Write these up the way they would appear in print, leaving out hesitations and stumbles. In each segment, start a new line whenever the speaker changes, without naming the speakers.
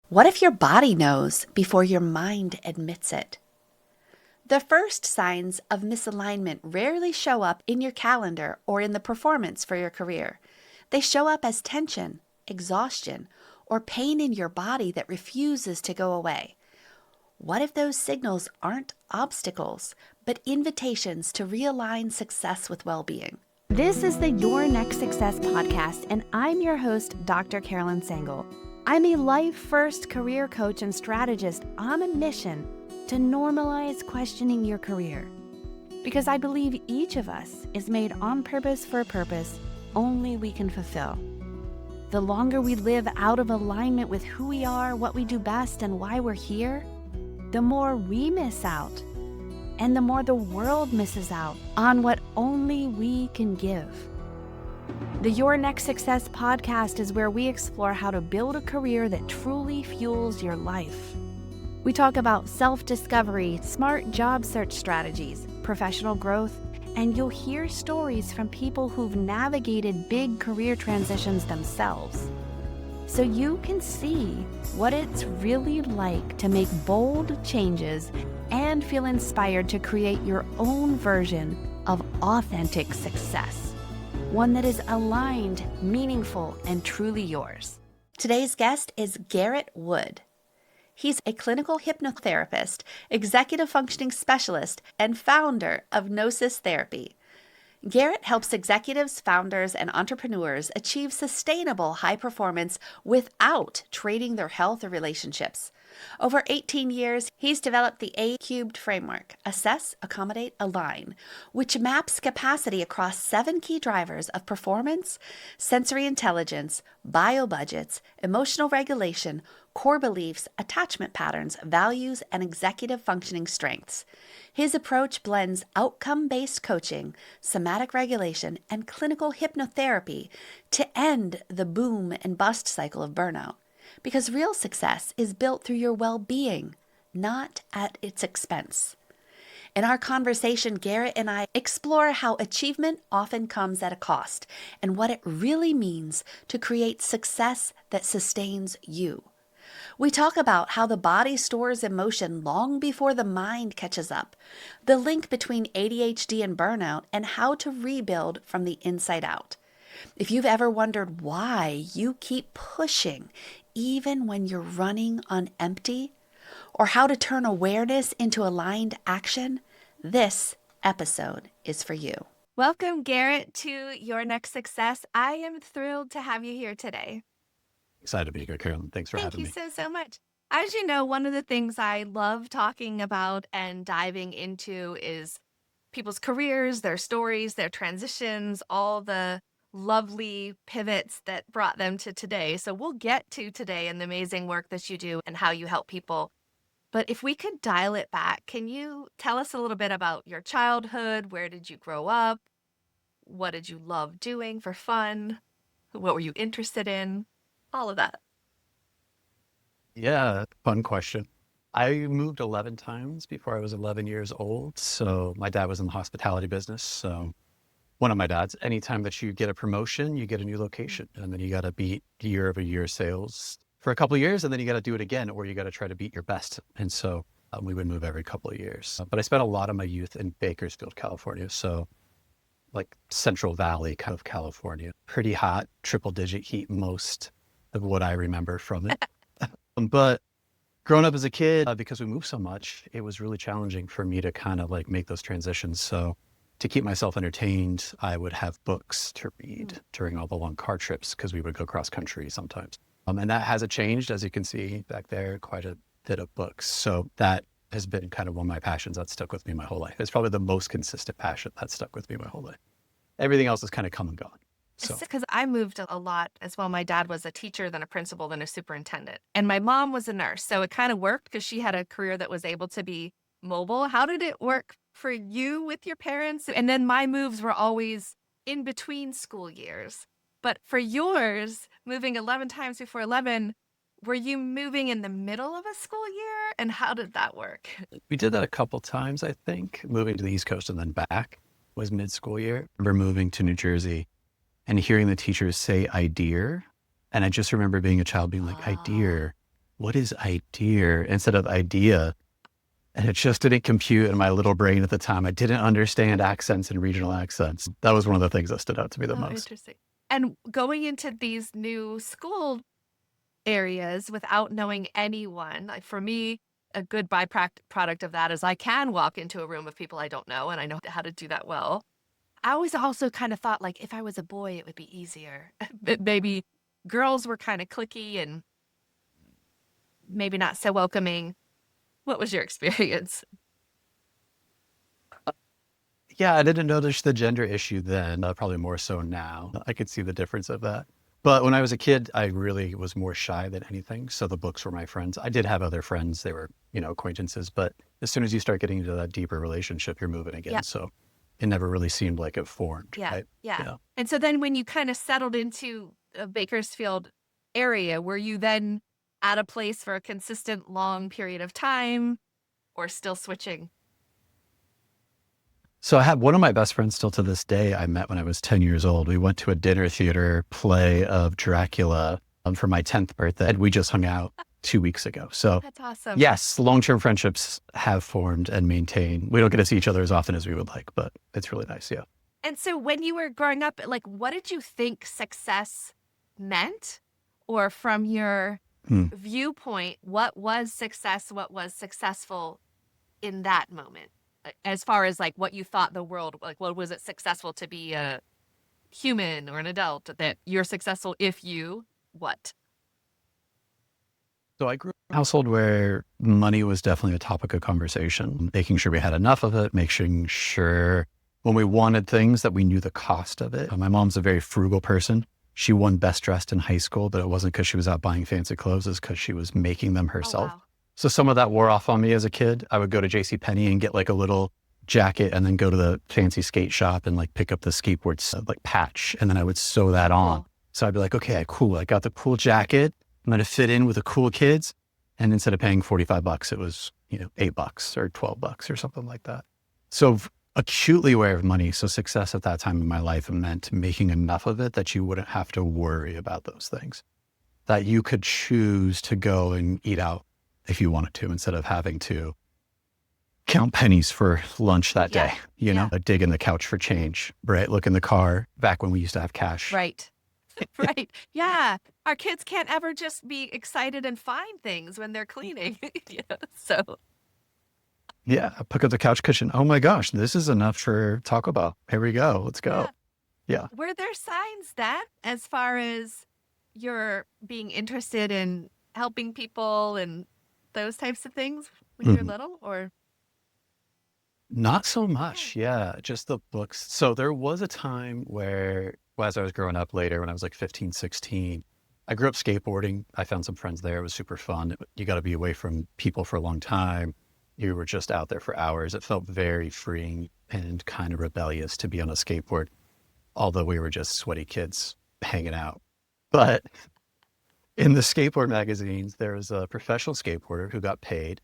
What if your body knows before your mind admits it? The first signs of misalignment rarely show up in your calendar or in the performance for your career. They show up as tension, exhaustion, or pain in your body that refuses to go away. What if those signals aren't obstacles, but invitations to realign success with well-being?
This is the Your Next Success podcast, and I'm your host, Dr. Carolyn Sengel. I'm a life-first career coach and strategist on a mission to normalize questioning your career. Because I believe each of us is made on purpose for a purpose only we can fulfill. The longer we live out of alignment with who we are, what we do best, and why we're here, the more we miss out, and the more the world misses out on what only we can give. The Your Next Success podcast is where we explore how to build a career that truly fuels your life. We talk about self-discovery, smart job search strategies, professional growth, and you'll hear stories from people who've navigated big career transitions themselves. So you can see what it's really like to make bold changes and feel inspired to create your own version of authentic success. One that is aligned, meaningful, and truly yours.
Today's guest is Garrett Wood. He's a clinical hypnotherapist, executive functioning specialist, and founder of Gnosis Therapy. Garrett helps executives, founders, and entrepreneurs achieve sustainable high performance without trading their health or relationships. Over 18 years, he's developed the A-Cubed framework, Assess, Accommodate, Align, which maps capacity across 7 key drivers of performance, sensory intelligence, bio-budgets, emotional regulation, core beliefs, attachment patterns, values, and executive functioning strengths. His approach blends outcome-based coaching, somatic regulation, and clinical hypnotherapy to end the boom and bust cycle of burnout. Because real success is built through your well-being, not at its expense. In our conversation, Garrett and I explore how achievement often comes at a cost and what it really means to create success that sustains you. We talk about how the body stores emotion long before the mind catches up, the link between ADHD and burnout, and how to rebuild from the inside out. If you've ever wondered why you keep pushing even when you're running on empty, or how to turn awareness into aligned action, this episode is for you. Welcome, Garrett, to Your Next Success. I am thrilled to have you here today.
Excited to be here, Carolyn. Thanks for having me.
Thank you so much. As you know, one of the things I love talking about and diving into is people's careers, their stories, their transitions, all the lovely pivots that brought them to today. So we'll get to today and the amazing work that you do and how you help people. But if we could dial it back, can you tell us a little bit about your childhood? Where did you grow up? What did you love doing for fun? What were you interested in? All of that.
Yeah, fun question. I moved 11 times before I was 11 years old. So my dad was in the hospitality business. So one of my dads, anytime that you get a promotion, you get a new location, and then you got to beat year-over-year sales for a couple of years, and then you got to do it again, or you got to try to beat your best. And so we would move every couple of years. But I spent a lot of my youth in Bakersfield, California. So like Central Valley kind of California, pretty hot, triple-digit heat most of what I remember from it. But growing up as a kid, because we moved so much, it was really challenging for me to kind of like make those transitions. So to keep myself entertained, I would have books to read during all the long car trips because we would go cross country sometimes. And that hasn't changed, as you can see back there, quite a bit of books. So that has been kind of one of my passions that stuck with me my whole life. It's probably the most consistent passion that stuck with me my whole life. Everything else has kind of come and gone. So
Because I moved a lot as well. My dad was a teacher, then a principal, then a superintendent. And my mom was a nurse. So it kind of worked because she had a career that was able to be mobile. How did it work for you with your parents? And then my moves were always in between school years. But for yours, moving 11 times before 11, were you moving in the middle of a school year? And how did that work?
we did that a couple times, I think. Moving to the East Coast and then back was mid-school year. I remember moving to New Jersey and hearing the teachers say "I dear," and I just remember being a child being like "I dear," what is idea instead of idea? And it just didn't compute in my little brain at the time. I didn't understand accents and regional accents. That was one of the things that stood out to me the
Oh,
most.
interesting. And going into these new school areas without knowing anyone, like for me, a good byproduct of that is I can walk into a room of people I don't know, and I know how to do that well. I always also kind of thought like if I was a boy, it would be easier. But maybe girls were kind of cliquey and maybe not so welcoming. What was your experience?
Yeah, I didn't notice the gender issue then, probably more so now. I could see the difference of that. But when I was a kid, I really was more shy than anything. So the books were my friends. I did have other friends. They were, acquaintances. But as soon as you start getting into that deeper relationship, you're moving again.
Yeah.
So it never really seemed like it formed.
Yeah.
Right?
Yeah. And so then when you kind of settled into a Bakersfield area, were you then at a place for a consistent long period of time or still switching?
So I have one of my best friends still to this day. I met when I was 10 years old. We went to a dinner theater play of Dracula for my 10th birthday. And we just hung out 2 weeks ago. So
That's awesome.
yes, long-term friendships have formed and maintained. We don't get to see each other as often as we would like, but it's really nice. Yeah.
And so when you were growing up, like, what did you think success meant? Or from your viewpoint, what was success? What was successful in that moment? As far as like what you thought the world, like what was it successful to be a human or an adult, that you're successful if you what?
So I grew up in a household where money was definitely a topic of conversation, making sure we had enough of it, making sure when we wanted things that we knew the cost of it. My mom's a very frugal person. She won best dressed in high school, but it wasn't because she was out buying fancy clothes, it's because she was making them herself.
Oh, wow.
So some of that wore off on me as a kid. I would go to JCPenney and get like a little jacket and then go to the fancy skate shop and like pick up the skateboard like patch. And then I would sew that on.
Cool.
So I'd be like, okay, cool. I got the cool jacket. I'm going to fit in with the cool kids. And instead of paying $45, it was, $8 or $12 or something like that. So acutely aware of money. So success at that time in my life meant making enough of it that you wouldn't have to worry about those things, that you could choose to go and eat out if you wanted to, instead of having to count pennies for lunch that day, dig in the couch for change, right? Look in the car back when we used to have cash.
Right. Right. Yeah. Our kids can't ever just be excited and find things when they're cleaning. So.
Yeah. I pick up the couch cushion. Oh my gosh, this is enough for Taco Bell. Here we go. Let's go. Yeah.
Were there signs that as far as you're being interested in helping people and those types of things when you're little, or?
Not so much. Yeah. Just the books. So there was a time where, as I was growing up later, when I was like 15, 16, I grew up skateboarding. I found some friends there. It was super fun. You got to be away from people for a long time. You were just out there for hours. It felt very freeing and kind of rebellious to be on a skateboard, although we were just sweaty kids hanging out. But in the skateboard magazines, there was a professional skateboarder who got paid,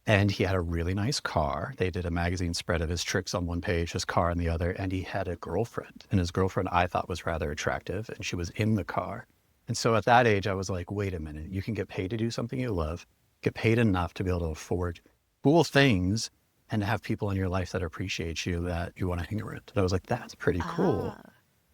and he had a really nice car. They did a magazine spread of his tricks on one page, his car on the other, and he had a girlfriend. And his girlfriend I thought was rather attractive, and she was in the car. And so at that age, I was like, wait a minute, you can get paid to do something you love, get paid enough to be able to afford cool things, and to have people in your life that appreciate you, that you want to hang around. And I was like, that's pretty cool.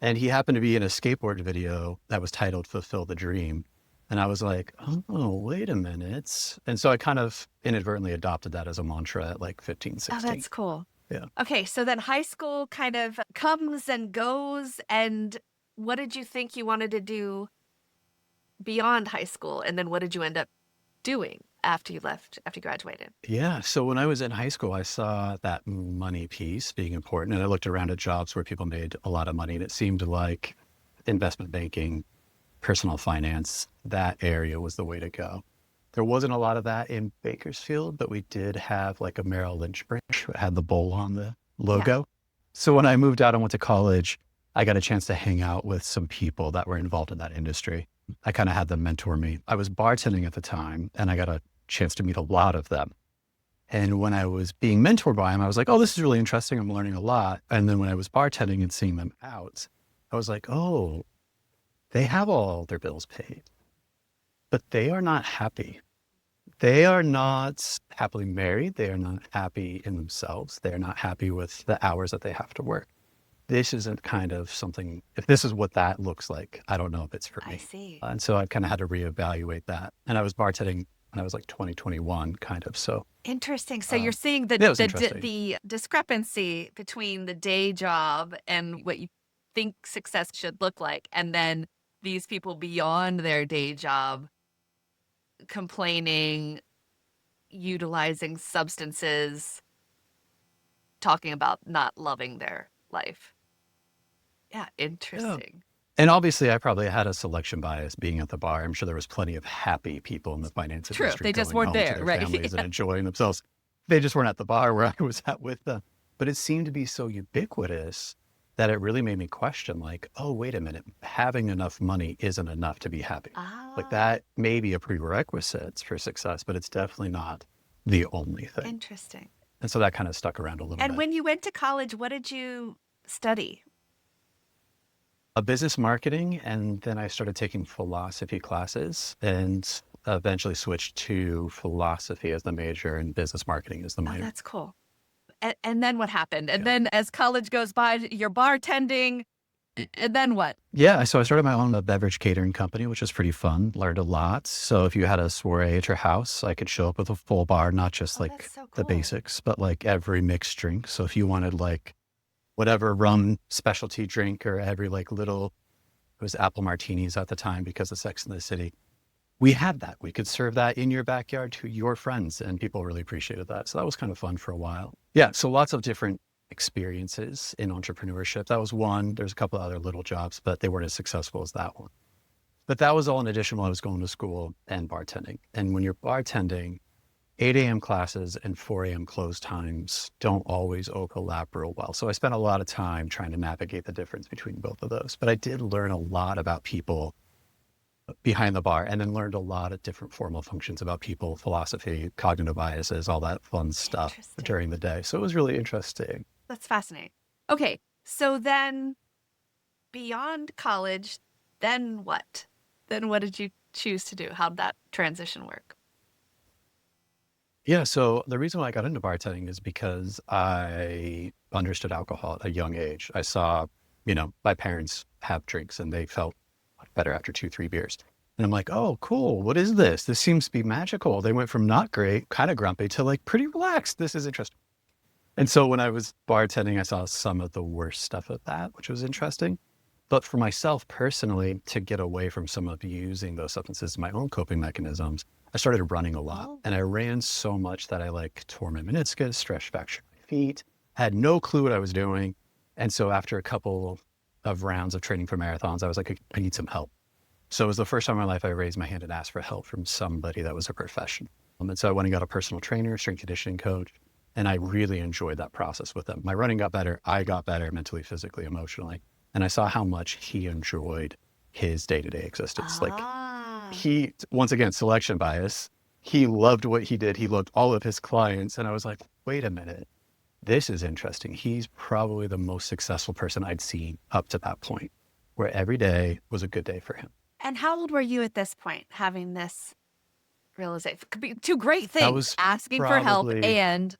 And he happened to be in a skateboard video that was titled Fulfill the Dream. And I was like, oh, wait a minute. And so I kind of inadvertently adopted that as a mantra at like 15, 16.
Oh, that's cool.
Yeah.
Okay, so then high school kind of comes and goes. And what did you think you wanted to do beyond high school? And then what did you end up doing after you graduated?
Yeah. So when I was in high school, I saw that money piece being important. And I looked around at jobs where people made a lot of money. And it seemed like investment banking, personal finance, that area was the way to go. There wasn't a lot of that in Bakersfield, but we did have like a Merrill Lynch branch that had the bowl on the logo. Yeah. So when I moved out and went to college, I got a chance to hang out with some people that were involved in that industry. I kind of had them mentor me. I was bartending at the time, and I got a chance to meet a lot of them. And when I was being mentored by them, I was like, oh, this is really interesting. I'm learning a lot. And then when I was bartending and seeing them out, I was like, oh, they have all their bills paid. but they are not happy. They are not happily married. They are not happy in themselves. They are not happy with the hours that they have to work. This isn't kind of something, if this is what that looks like, I don't know if it's for me.
I see.
And so I kind of had to reevaluate that. And I was bartending when I was like 2021, kind of. So
Interesting. So you're seeing
that was interesting.
the discrepancy between the day job and what you think success should look like, and then these people beyond their day job complaining, utilizing substances, talking about not loving their life. Yeah, interesting.
And obviously, I probably had a selection bias being at the bar. I'm sure there was plenty of happy people in the finance
True,
industry
they just
going
weren't
home
there,
to their
right?
families and enjoying themselves. They just weren't at the bar where I was at with them. But it seemed to be so ubiquitous that it really made me question, like, oh, wait a minute, having enough money isn't enough to be happy. Like that may be a prerequisite for success, but it's definitely not the only thing.
Interesting.
And so that kind of stuck around a little bit.
And when you went to college, what did you study?
A business marketing, and then I started taking philosophy classes and eventually switched to philosophy as the major and business marketing as the
Oh,
minor.
that's cool. And then what happened? And then as college goes by, you're bartending. And then what?
Yeah, so I started my own beverage catering company, which was pretty fun. Learned a lot. So if you had a soiree at your house, I could show up with a full bar, not just like
that's so
the
cool.
basics, but like every mixed drink. So if you wanted like whatever rum specialty drink or every like little, it was apple martinis at the time because of Sex and the City. We had that. We could serve that in your backyard to your friends, and people really appreciated that. So that was kind of fun for a while. Yeah, so lots of different experiences in entrepreneurship. That was one. There's a couple of other little jobs, but they weren't as successful as that one. But that was all in addition while I was going to school and bartending. And when you're bartending, 8 a.m. classes and 4 a.m. close times don't always overlap real well. So I spent a lot of time trying to navigate the difference between both of those. But I did learn a lot about people behind the bar, and then learned a lot of different formal functions about people, philosophy, cognitive biases, all that fun stuff during the day. So it was really interesting.
That's fascinating. Okay, so then beyond college, then what? Then what did you choose to do? How'd that transition work?
Yeah, so the reason why I got into bartending is because I understood alcohol at a young age. I saw, my parents have drinks and they felt better after 2-3 beers. And I'm like, oh, cool. What is this? This seems to be magical. They went from not great, kind of grumpy, to like pretty relaxed. This is interesting. And so when I was bartending, I saw some of the worst stuff of that, which was interesting. But for myself personally, to get away from some of using those substances in my own coping mechanisms, I started running a lot. And I ran so much that I like tore my meniscus, stretched, fractured my feet, had no clue what I was doing. And so after a couple of rounds of training for marathons, I was like, I need some help. So it was the first time in my life I raised my hand and asked for help from somebody that was a professional. And so I went and got a personal trainer, strength conditioning coach, and I really enjoyed that process with them. My running got better. I got better mentally, physically, emotionally. And I saw how much he enjoyed his day-to-day existence. Like he, once again, selection bias, he loved what he did. He loved all of his clients. And I was like, wait a minute. This is interesting. He's probably the most successful person I'd seen up to that point, where every day was a good day for him.
And how old were you at this point, having this realization? Could be two great things, asking for help and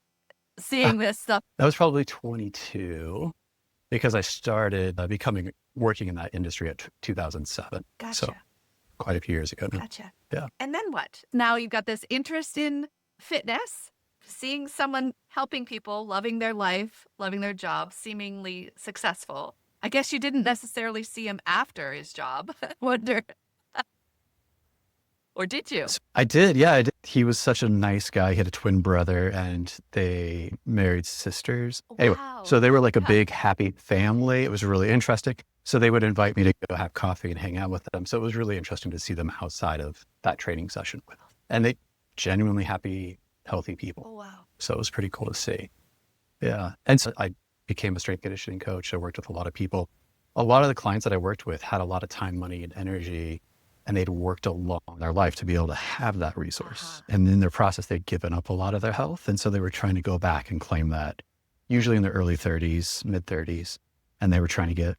seeing this stuff.
That was probably 22, because I started working in that industry at 2007.
Gotcha.
So quite a few years ago now.
Gotcha.
Yeah.
And then what? Now you've got this interest in fitness, seeing someone helping people, loving their life, loving their job, seemingly successful. I guess you didn't necessarily see him after his job. Wonder. Or did you?
I did. Yeah, I did. He was such a nice guy. He had a twin brother and they married sisters.
Wow.
Anyway, so they were like a big, happy family. It was really interesting. So they would invite me to go have coffee and hang out with them. So it was really interesting to see them outside of that training session with them. And they genuinely happy, healthy people.
Oh, wow.
So it was pretty cool to see. Yeah. And so I became a strength conditioning coach. I worked with a lot of people. A lot of the clients that I worked with had a lot of time, money, and energy, and they'd worked a lot in their life to be able to have that resource. And in their process, they'd given up a lot of their health. And so they were trying to go back and claim that, usually in their early 30s, mid 30s. And they were trying to get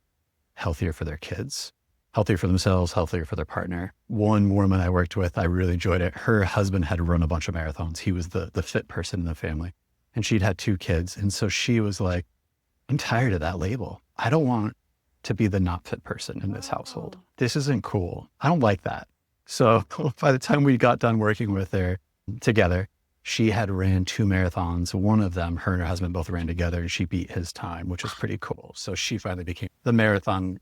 healthier for their kids. healthier for themselves, healthier for their partner. One woman I worked with, I really enjoyed it. Her husband had run a bunch of marathons. He was the fit person in the family, and she'd had 2 kids. And so she was like, I'm tired of that label. I don't want to be the not fit person in this household. This isn't cool. I don't like that. So by the time we got done working with her together, she had ran 2 marathons. One of them, her and her husband both ran together, and she beat his time, which is pretty cool. So she finally became the marathon,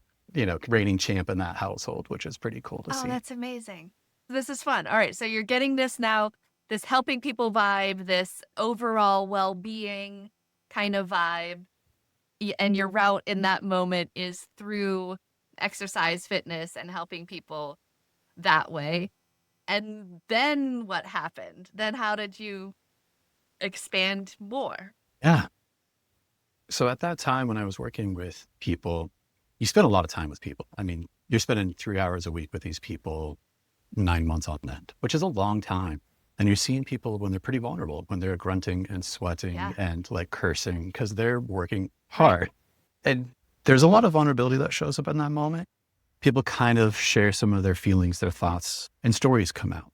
reigning champ in that household, which is pretty cool to see.
Oh, that's amazing. This is fun. All right. So you're getting this now, this helping people vibe, this overall well-being kind of vibe. And your route in that moment is through exercise, fitness, and helping people that way. And then what happened? Then how did you expand more?
Yeah. So at that time when I was working with people, you spend a lot of time with people. I mean, you're spending 3 hours a week with these people 9 months on end, which is a long time. And you're seeing people when they're pretty vulnerable, when they're grunting and sweating and like cursing because they're working hard. And there's a lot of vulnerability that shows up in that moment. People kind of share some of their feelings, their thoughts, and stories come out.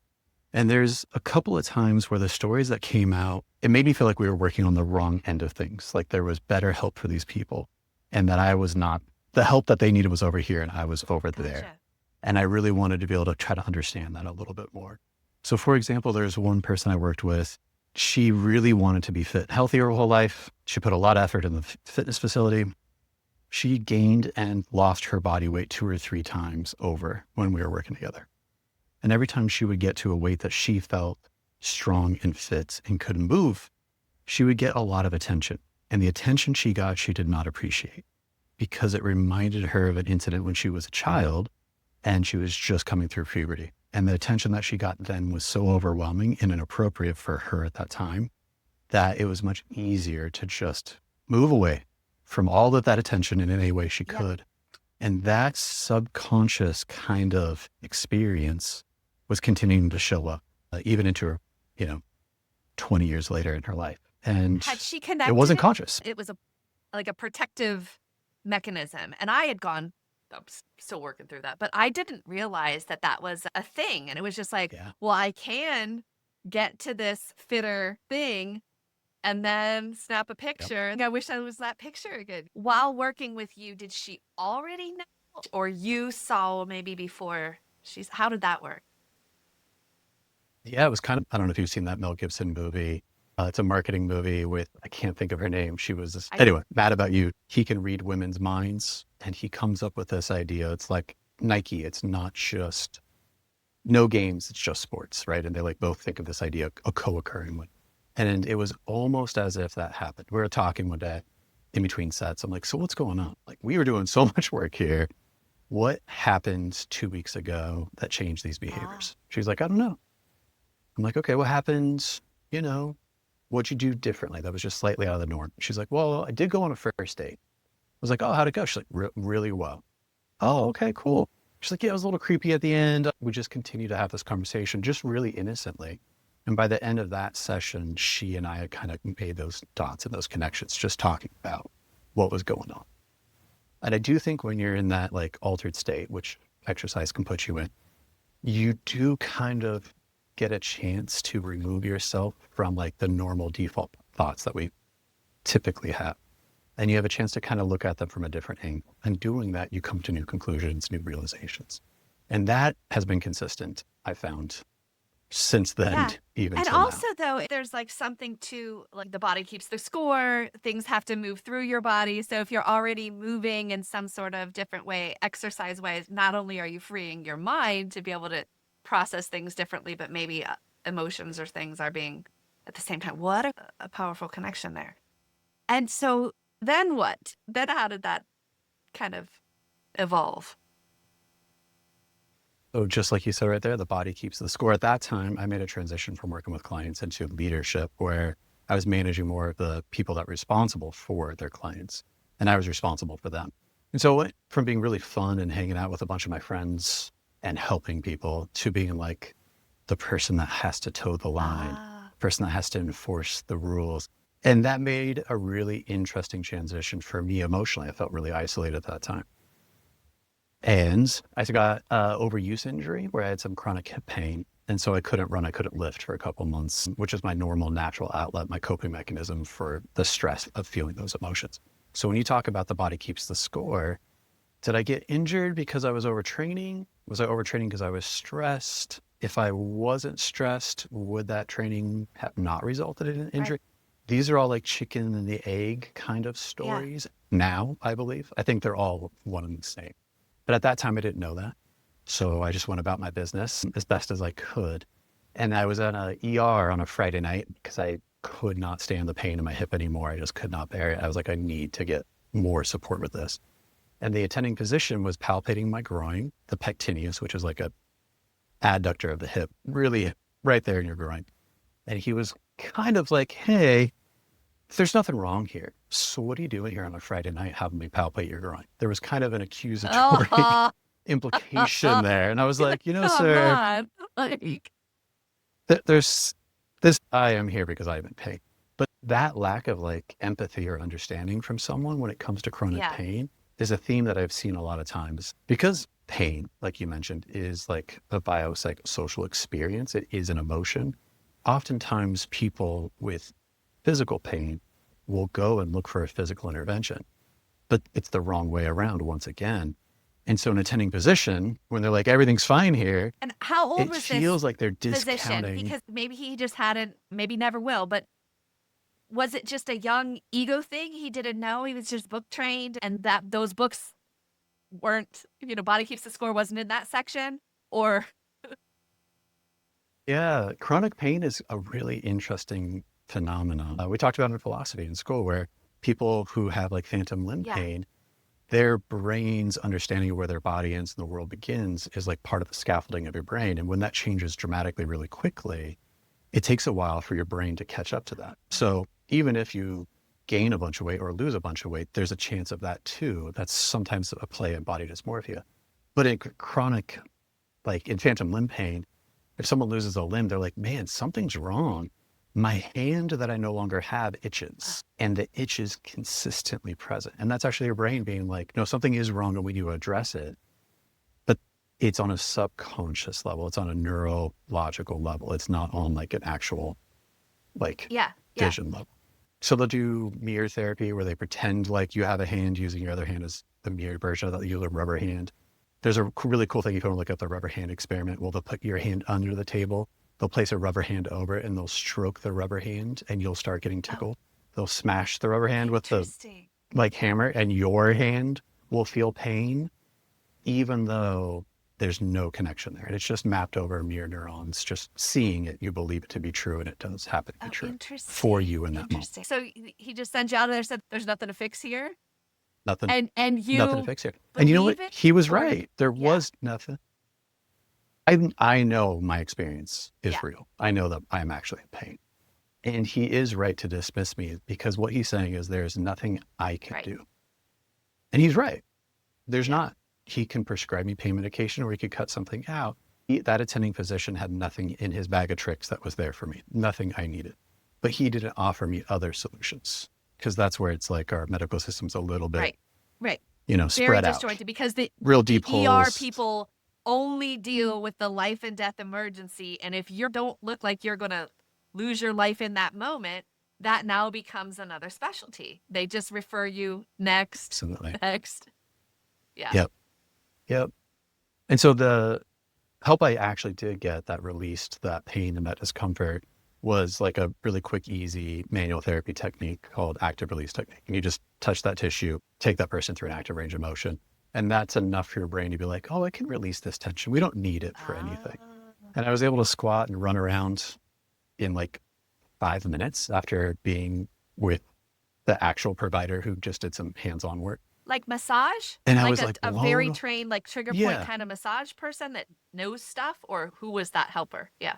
And there's a couple of times where the stories that came out, it made me feel like we were working on the wrong end of things. Like there was better help for these people and that I was not, the help that they needed was over here and I was over there. And I really wanted to be able to try to understand that a little bit more. So for example, there's one person I worked with. She really wanted to be fit, healthy her whole life. She put a lot of effort in the fitness facility. She gained and lost her body weight 2 or 3 times over when we were working together. And every time she would get to a weight that she felt strong and fit and could move, she would get a lot of attention. And the attention she got, she did not appreciate because it reminded her of an incident when she was a child and she was just coming through puberty. And the attention that she got then was so overwhelming and inappropriate for her at that time that it was much easier to just move away from all of that attention in any way she could. And that subconscious kind of experience was continuing to show up even into her, 20 years later in her life. And
had she connected
it wasn't conscious.
It was like a protective mechanism. And I had gone, I'm still working through that, but I didn't realize that that was a thing. And it was just like, well, I can get to this fitter thing and then snap a picture. I wish I was that picture again. While working with you, did she already know or you saw maybe before how did that work?
Yeah, it was kind of, I don't know if you've seen that Mel Gibson movie. It's a marketing movie with, I can't think of her name. She was, anyway, Mad About You. He can read women's minds and he comes up with this idea. It's like Nike. It's not just, no games, it's just sports, right? And they like both think of this idea, a co-occurring one. And it was almost as if that happened. We were talking one day in between sets. I'm like, so what's going on? Like we were doing so much work here. What happened 2 weeks ago that changed these behaviors? She's like, I don't know. I'm like, okay, what happened? What'd you do differently? That was just slightly out of the norm. She's like, well, I did go on a first date. I was like, oh, how'd it go? She's like, really well. Oh, okay, cool. She's like, yeah, it was a little creepy at the end. We just continued to have this conversation just really innocently. And by the end of that session, she and I had kind of made those dots and those connections, just talking about what was going on. And I do think when you're in that like altered state, which exercise can put you in, you do kind of get a chance to remove yourself from like the normal default thoughts that we typically have. And you have a chance to kind of look at them from a different angle. And doing that, you come to new conclusions, new realizations. And that has been consistent, I found, since then, even
and
till
also
now.
though there's like something to like the body keeps the score, things have to move through your body. So if you're already moving in some sort of different way, exercise wise, not only are you freeing your mind to be able to process things differently, but maybe emotions or things are being at the same time. What a powerful connection there. And so then what? Then how did that kind of evolve?
So just like you said right there, the body keeps the score. At that time, I made a transition from working with clients into leadership where I was managing more of the people that were responsible for their clients and I was responsible for them. And so it went from being really fun and hanging out with a bunch of my friends and helping people to being like the person that has to toe the line, person that has to enforce the rules. And that made a really interesting transition for me emotionally. I felt really isolated at that time. And I got overuse injury where I had some chronic hip pain. And so I couldn't run, I couldn't lift for a couple months, which is my normal natural outlet, my coping mechanism for the stress of feeling those emotions. So when you talk about the body keeps the score, did I get injured because I was overtraining? Was I overtraining because I was stressed? If I wasn't stressed, would that training have not resulted in an injury? These are all like chicken and the egg kind of stories now, I believe. I think they're all one and the same. But at that time, I didn't know that. So I just went about my business as best as I could. And I was in an ER on a Friday night because I could not stand the pain in my hip anymore. I just could not bear it. I was like, I need to get more support with this. And the attending physician was palpating my groin, the pectineus, which is like a adductor of the hip, really right there in your groin. And he was kind of like, hey, there's nothing wrong here. So what are you doing here on a Friday night having me palpate your groin? There was kind of an accusatory implication there. And I was like, sir, there's this, I am here because I am in pain. But that lack of like empathy or understanding from someone when it comes to chronic pain is a theme that I've seen a lot of times, because pain, like you mentioned, is like a biopsychosocial experience. It is an emotion. Oftentimes people with physical pain will go and look for a physical intervention, but it's the wrong way around once again. And so an attending physician, when they're like, everything's fine here,
And how old
it
was
feels
this
like they're
physician?
discounting.
Because maybe he just hadn't, maybe never will, but was it just a young ego thing? He didn't know, he was just book trained, and that those books weren't, Body Keeps the Score wasn't in that section? Or
Yeah, chronic pain is a really interesting phenomenon. We talked about it in philosophy in school, where people who have like phantom limb pain, their brain's understanding of where their body ends and the world begins is like part of the scaffolding of your brain. And when that changes dramatically really quickly, it takes a while for your brain to catch up to that. So even if you gain a bunch of weight or lose a bunch of weight, there's a chance of that too. That's sometimes a play in body dysmorphia. But in chronic, like in phantom limb pain, if someone loses a limb, they're like, man, something's wrong. My hand that I no longer have itches, and the itch is consistently present. And that's actually your brain being like, no, something is wrong and we need to address it. But it's on a subconscious level. It's on a neurological level. It's not on like an actual like vision level. So they'll do mirror therapy where they pretend like you have a hand using your other hand as the mirrored version of that, you have a rubber hand. There's a really cool thing if you want to look at the rubber hand experiment. Well, they'll put your hand under the table. They'll place a rubber hand over it and they'll stroke the rubber hand and you'll start getting tickled. They'll smash the rubber hand with the like hammer and your hand will feel pain even though there's no connection there. And it's just mapped over mirror neurons. Just seeing it, you believe it to be true, and it does happen to be true for you in that moment.
So he just sent you out there and said, there's nothing to fix here?
Nothing.
And you
nothing to fix here. And you know what? He was right. There was nothing. I know my experience is real. I know that I'm actually in pain. And he is right to dismiss me because what he's saying is there's nothing I can do. And he's right. There's not. He can prescribe me pain medication or he could cut something out. That attending physician had nothing in his bag of tricks that was there for me, nothing I needed. But he didn't offer me other solutions because that's where it's like our medical system's a little bit, spread out.
Disjointed because the
real deep
ER
holes.
people only deal with the life and death emergency. And if you don't look like you're going to lose your life in that moment, that now becomes another specialty. They just refer you next.
Absolutely.
Next. Yeah.
Yep. And so the help I actually did get that released that pain and that discomfort was like a really quick, easy manual therapy technique called active release technique. And you just touch that tissue, take that person through an active range of motion. And that's enough for your brain to be like, oh, I can release this tension. We don't need it for anything. And I was able to squat and run around in like 5 minutes after being with the actual provider who just did some hands-on work.
Like massage?
And I
like
was like,
a very trained, like trigger point
Yeah.
kind of massage person that knows stuff? Or who was that helper? Yeah.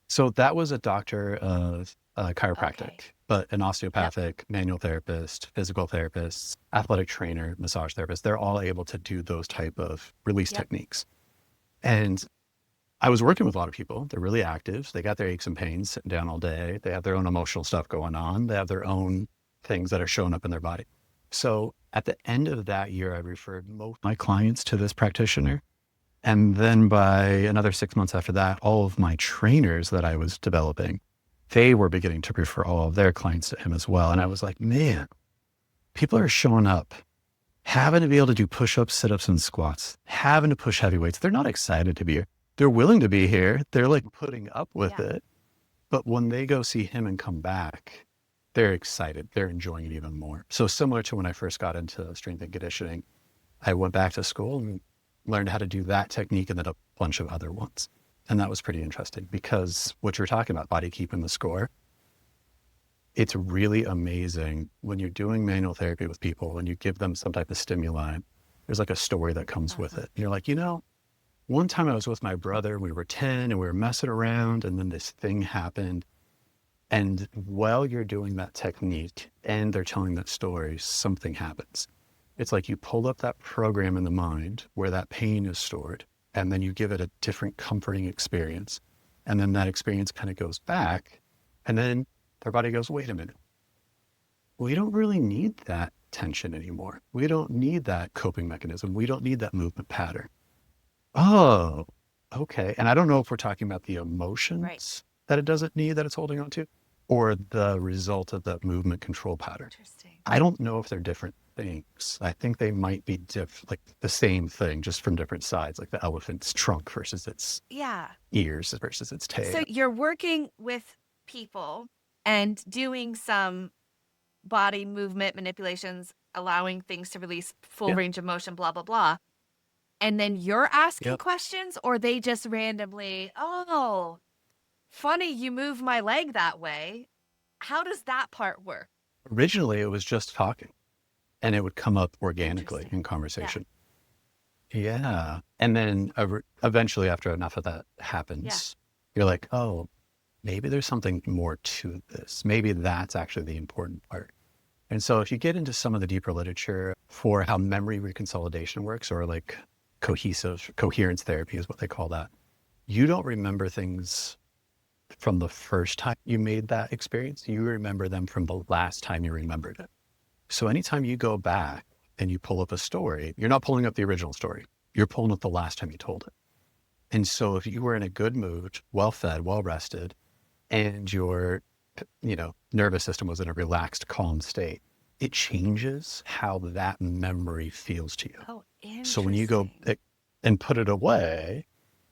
So that was a doctor of chiropractic, but an osteopathic, manual therapist, physical therapist, athletic trainer, massage therapist, they're all able to do those type of release techniques. And I was working with a lot of people. They're really active. They got their aches and pains sitting down all day. They have their own emotional stuff going on. They have their own things that are showing up in their body. So At the end of that year, I referred most of my clients to this practitioner. And then by another 6 months after that, all of my trainers that I was developing, they were beginning to refer all of their clients to him as well. And I was like, man, people are showing up, having to be able to do push-ups, sit-ups, and squats, having to push heavy weights. They're not excited to be here. They're willing to be here. They're like putting up with it. But when they go see him and come back, they're excited. They're enjoying it even more. So similar to when I first got into strength and conditioning, I went back to school and learned how to do that technique and then a bunch of other ones. And that was pretty interesting because what you're talking about, body keeping the score, it's really amazing when you're doing manual therapy with people and you give them some type of stimuli, there's like a story that comes with it. And you're like, one time I was with my brother, we were 10 and we were messing around and then this thing happened. And while you're doing that technique and they're telling that story, something happens. It's like you pull up that program in the mind where that pain is stored, and then you give it a different comforting experience. And then that experience kind of goes back, and then their body goes, wait a minute. We don't really need that tension anymore. We don't need that coping mechanism. We don't need that movement pattern. Oh, okay. And I don't know if we're talking about the emotions that it doesn't need, that it's holding on to, or the result of that movement control pattern.
Interesting.
I don't know if they're different things. I think they might be like the same thing, just from different sides, like the elephant's trunk versus its ears versus its tail.
So you're working with people and doing some body movement manipulations, allowing things to release full range of motion, blah, blah, blah. And then you're asking questions, or they just randomly, oh, funny, you move my leg that way. How does that part work?
Originally, it was just talking, and it would come up organically in conversation. Yeah. And then eventually, after enough of that happens, you're like, oh, maybe there's something more to this. Maybe that's actually the important part. And so if you get into some of the deeper literature for how memory reconsolidation works, or like coherence therapy is what they call that, you don't remember things from the first time you made that experience. You remember them from the last time you remembered it. So anytime you go back and you pull up a story, you're not pulling up the original story. You're pulling up the last time you told it. And so if you were in a good mood, well fed, well rested, and your nervous system was in a relaxed, calm state, it changes how that memory feels to you.
Oh, interesting.
So when you go and put it away,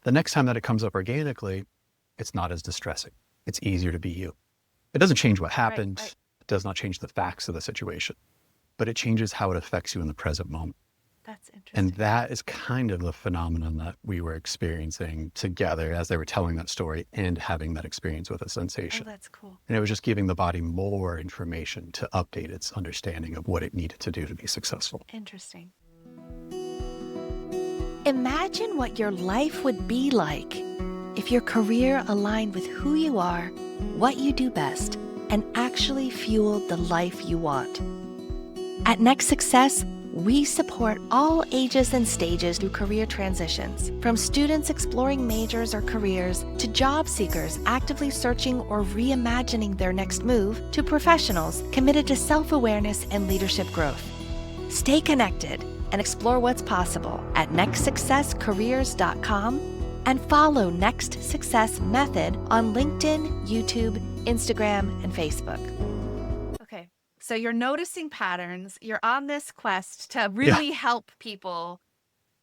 the next time that it comes up organically, it's not as distressing. It's easier to be you. It doesn't change what happened.
Right.
It does not change the facts of the situation, but it changes how it affects you in the present moment.
That's interesting.
And that is kind of the phenomenon that we were experiencing together as they were telling that story and having that experience with a sensation.
Oh, that's cool.
And it was just giving the body more information to update its understanding of what it needed to do to be successful.
Interesting.
Imagine what your life would be like if your career aligned with who you are, what you do best, and actually fueled the life you want. At Next Success, we support all ages and stages through career transitions, from students exploring majors or careers to job seekers actively searching or reimagining their next move to professionals committed to self-awareness and leadership growth. Stay connected and explore what's possible at nextsuccesscareers.com and follow Next Success Method on LinkedIn, YouTube, Instagram, and Facebook.
Okay. So you're noticing patterns. You're on this quest to really help people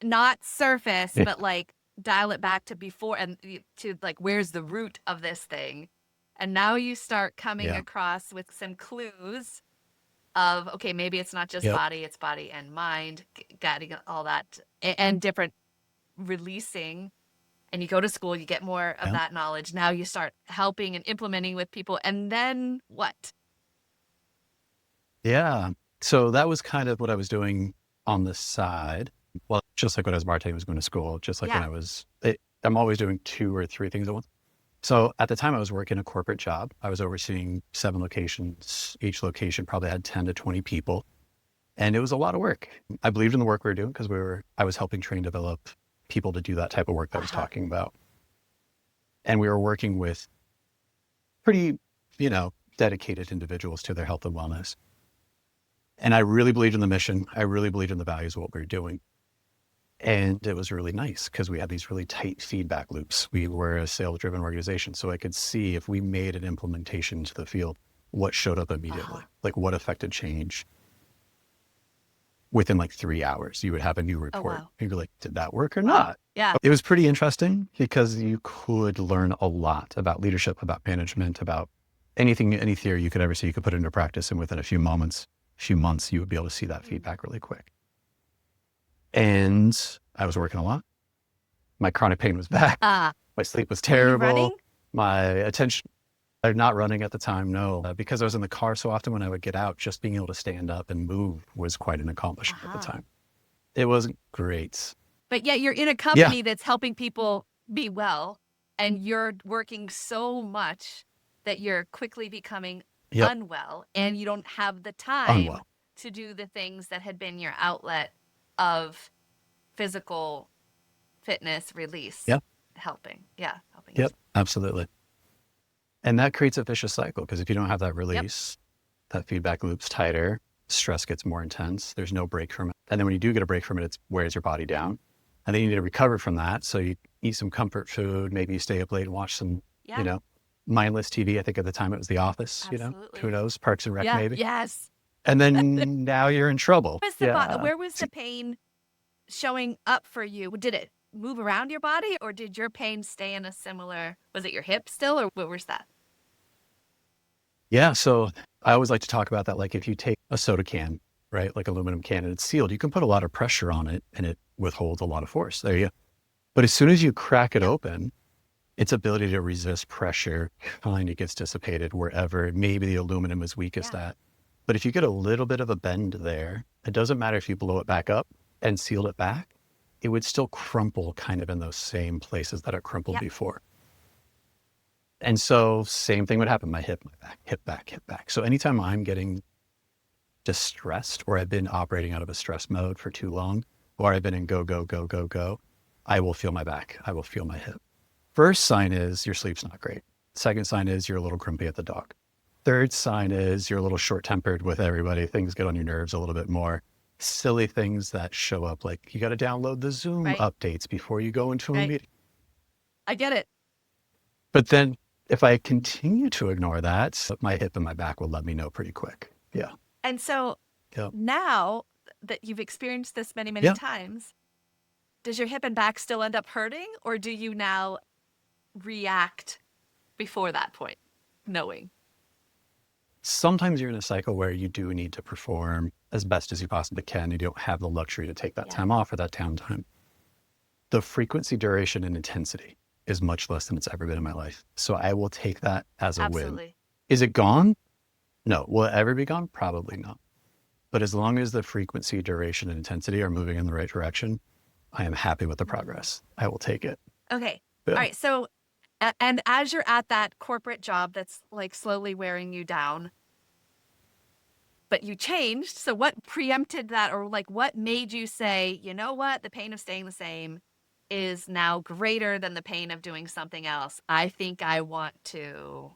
not surface, but like dial it back to before and to like, where's the root of this thing? And now you start coming across with some clues of, okay, maybe it's not just body, it's body and mind, getting all that and different releasing. And you go to school, you get more of that knowledge. Now you start helping and implementing with people. And then what?
Yeah. So that was kind of what I was doing on the side. Well, just like when I was bartending, I was going to school, just like when I'm always doing 2 or 3 things at once. So at the time I was working a corporate job. I was overseeing 7 locations. Each location probably had 10 to 20 people. And it was a lot of work. I believed in the work we were doing because I was helping train, develop people to do that type of work that I was talking about. And we were working with pretty, dedicated individuals to their health and wellness. And I really believed in the mission. I really believed in the values of what we were doing. And it was really nice because we had these really tight feedback loops. We were a sales-driven organization, so I could see if we made an implementation to the field, what showed up immediately, like what affected change. Within like 3 hours, you would have a new report.
wow.
You'd be like, did that work or not?
Yeah.
It was pretty interesting because you could learn a lot about leadership, about management, about anything, any theory you could ever see. You could put it into practice, and within a few months, you would be able to see that feedback really quick. And I was working a lot. My chronic pain was back. My sleep was terrible.
running?
My attention, I'm not running at the time, no. Because I was in the car so often when I would get out, just being able to stand up and move was quite an accomplishment at the time. It wasn't great.
But yet you're in a company that's helping people be well, and you're working so much that you're quickly becoming unwell, and you don't have the time to do the things that had been your outlet of physical fitness release. Helping.
Yep, absolutely. And that creates a vicious cycle because if you don't have that release, that feedback loop's tighter, stress gets more intense, there's no break from it. And then when you do get a break from it, it wears your body down. And then you need to recover from that. So you eat some comfort food, maybe you stay up late and watch some, mindless TV. I think at the time it was The Office, who knows, Parks and Rec maybe.
Yes.
And then now you're in trouble.
Where was the pain showing up for you? Did it move around your body, or did your pain stay in a similar, was it your hip still, or what was that?
Yeah. So I always like to talk about that. Like if you take a soda can, right, like aluminum can, and it's sealed, you can put a lot of pressure on it and it withholds a lot of force. There you go. But as soon as you crack it open, its ability to resist pressure kind of gets dissipated wherever maybe the aluminum is weakest at. But if you get a little bit of a bend there, it doesn't matter if you blow it back up and sealed it back, it would still crumple kind of in those same places that it crumpled before. And so same thing would happen, my hip, my back, hip back, hip back. So anytime I'm getting distressed or I've been operating out of a stress mode for too long, or I've been in go, go, go, go, go, I will feel my back. I will feel my hip. First sign is your sleep's not great. Second sign is you're a little grumpy at the dog. Third sign is you're a little short-tempered with everybody. Things get on your nerves a little bit more. Silly things that show up, like you got to download the Zoom updates before you go into a meeting.
I get it.
But then if I continue to ignore that, my hip and my back will let me know pretty quick. Yeah.
And so now that you've experienced this many, many times, does your hip and back still end up hurting, or do you now react before that point, knowing?
Sometimes you're in a cycle where you do need to perform as best as you possibly can. You don't have the luxury to take that time off or that downtime. The frequency, duration, and intensity is much less than it's ever been in my life. So I will take that as a win. Is it gone? No. Will it ever be gone? Probably not. But as long as the frequency, duration, and intensity are moving in the right direction, I am happy with the progress. I will take it.
Okay. All right. So, and as you're at that corporate job that's like slowly wearing you down, but you changed. So what preempted that, or like what made you say, you know what, the pain of staying the same is now greater than the pain of doing something else. I think I want to.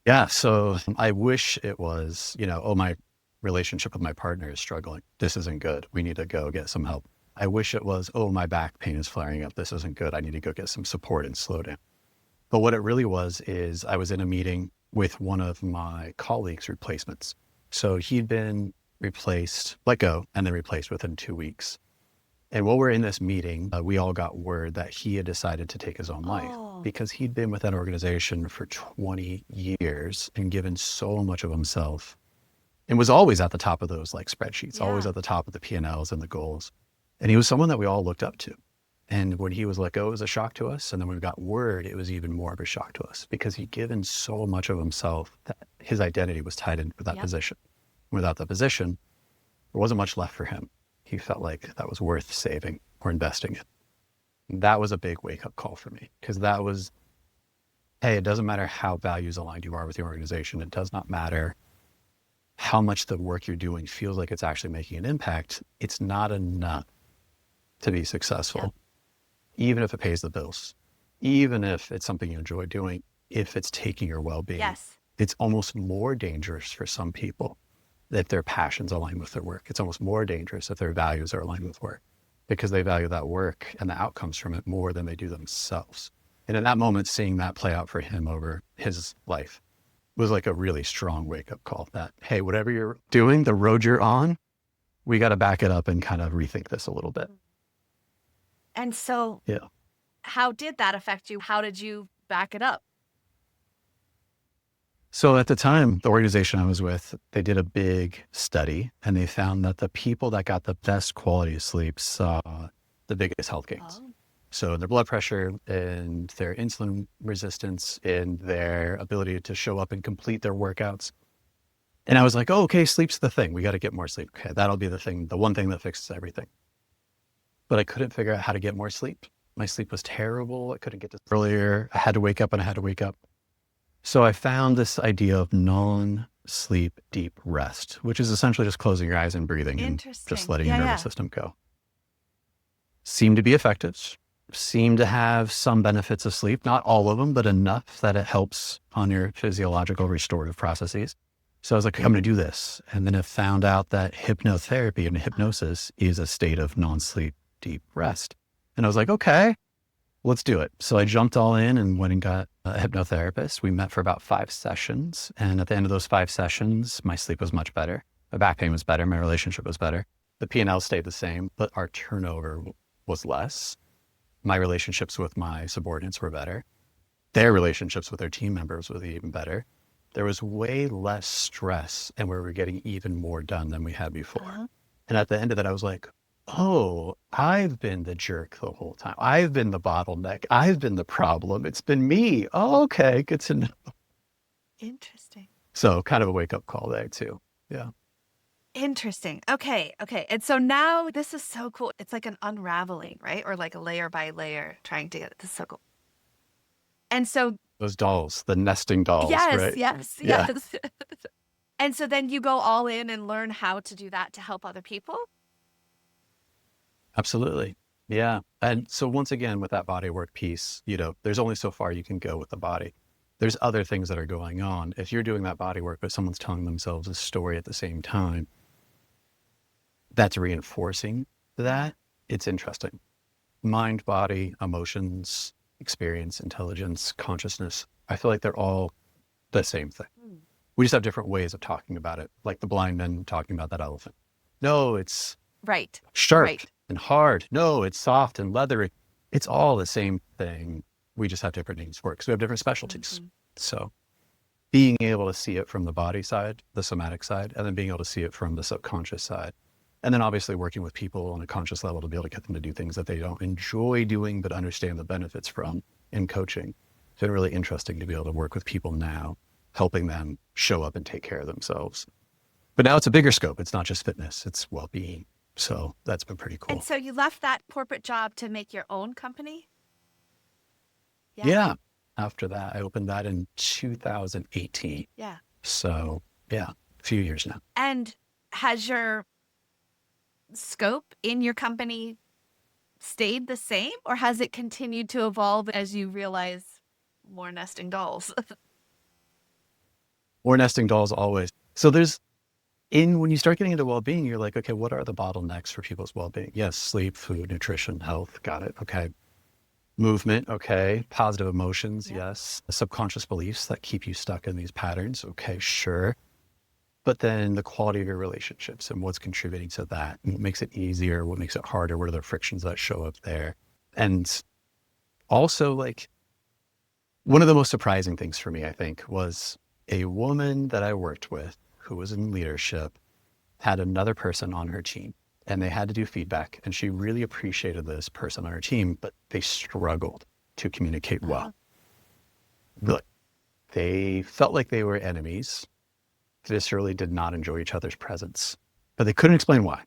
Yeah. So I wish it was, my relationship with my partner is struggling. This isn't good. We need to go get some help. I wish it was, my back pain is flaring up. This isn't good. I need to go get some support and slow down. But what it really was is I was in a meeting with one of my colleagues' replacements. So he'd been let go, and then replaced within 2 weeks. And while we're in this meeting, we all got word that he had decided to take his own life because he'd been with that organization for 20 years and given so much of himself and was always at the top of those like spreadsheets, always at the top of the P&Ls and the goals. And he was someone that we all looked up to. And when he was let go, it was a shock to us. And then when we got word, it was even more of a shock to us because he'd given so much of himself that his identity was tied in with that position. Without that position, there wasn't much left for him. He felt like that was worth saving or investing in. That was a big wake-up call for me because that was, hey, it doesn't matter how values aligned you are with your organization. It does not matter how much the work you're doing feels like it's actually making an impact. It's not enough to be successful, even if it pays the bills, even if it's something you enjoy doing, if it's taking your well-being it's almost more dangerous for some people if their passions align with their work. It's almost more dangerous if their values are aligned with work, because they value that work and the outcomes from it more than they do themselves. And in that moment, seeing that play out for him over his life was like a really strong wake-up call that, hey, whatever you're doing, the road you're on, we got to back it up and kind of rethink this a little bit.
And so how did that affect you? How did you back it up?
So at the time, the organization I was with, they did a big study and they found that the people that got the best quality of sleep saw the biggest health gains.
Oh.
So their blood pressure and their insulin resistance and their ability to show up and complete their workouts. And I was like, oh, okay, sleep's the thing. We got to get more sleep. Okay, that'll be the thing, the one thing that fixes everything. But I couldn't figure out how to get more sleep. My sleep was terrible. I couldn't get to earlier. I had to wake up and I had to wake up. So I found this idea of non-sleep deep rest, which is essentially just closing your eyes and breathing and just letting your nervous system go. Seemed to be effective. Seem to have some benefits of sleep, not all of them, but enough that it helps on your physiological restorative processes. So I was like, I'm going to do this. And then I found out that hypnotherapy and hypnosis is a state of non-sleep deep rest. And I was like, okay, let's do it. So I jumped all in and went and got a hypnotherapist. We met for about 5 sessions. And at the end of those 5 sessions, my sleep was much better. My back pain was better. My relationship was better. The P&L stayed the same, but our turnover was less. My relationships with my subordinates were better. Their relationships with their team members was even better. There was way less stress and we were getting even more done than we had before. Uh-huh. And at the end of that, I was like, oh, I've been the jerk the whole time. I've been the bottleneck. I've been the problem. It's been me. Oh, okay, good to know.
Interesting.
So kind of a wake-up call there too. Yeah.
Interesting. Okay. And so now this is so cool. It's like an unraveling, right? Or like a layer by layer trying to get it. This is so cool. And so
those dolls, the nesting dolls, right?
Yes. And so then you go all in and learn how to do that to help other people?
Absolutely. Yeah. And so once again, with that body work piece, there's only so far you can go with the body. There's other things that are going on. If you're doing that body work, but someone's telling themselves a story at the same time, that's reinforcing that. It's interesting. Mind, body, emotions, experience, intelligence, consciousness. I feel like they're all the same thing. We just have different ways of talking about it, like the blind men talking about that elephant. No, it's sharp and hard. No, it's soft and leathery. It's all the same thing. We just have different names for it because we have different specialties. Mm-hmm. So being able to see it from the body side, the somatic side, and then being able to see it from the subconscious side. And then obviously working with people on a conscious level to be able to get them to do things that they don't enjoy doing, but understand the benefits from in coaching. It's been really interesting to be able to work with people now, helping them show up and take care of themselves. But now it's a bigger scope. It's not just fitness, it's well-being. So that's been pretty cool.
And so you left that corporate job to make your own company?
Yeah. After that, I opened that in 2018.
Yeah.
So a few years now.
And has your scope in your company stayed the same, or has it continued to evolve as you realize more nesting dolls?
More nesting dolls always. So when you start getting into well-being, you're like, okay, what are the bottlenecks for people's well-being? Yes, sleep, food, nutrition, health. Got it. Okay. Movement. Okay. Positive emotions. Yeah. Yes. Subconscious beliefs that keep you stuck in these patterns. Okay, sure. But then the quality of your relationships and what's contributing to that, and what makes it easier, what makes it harder, what are the frictions that show up there? And also, like, one of the most surprising things for me, I think, was a woman that I worked with who was in leadership had another person on her team, and they had to do feedback, and she really appreciated this person on her team, but they struggled to communicate well. Really, they felt like they were enemies. Viscerally did not enjoy each other's presence, but they couldn't explain why.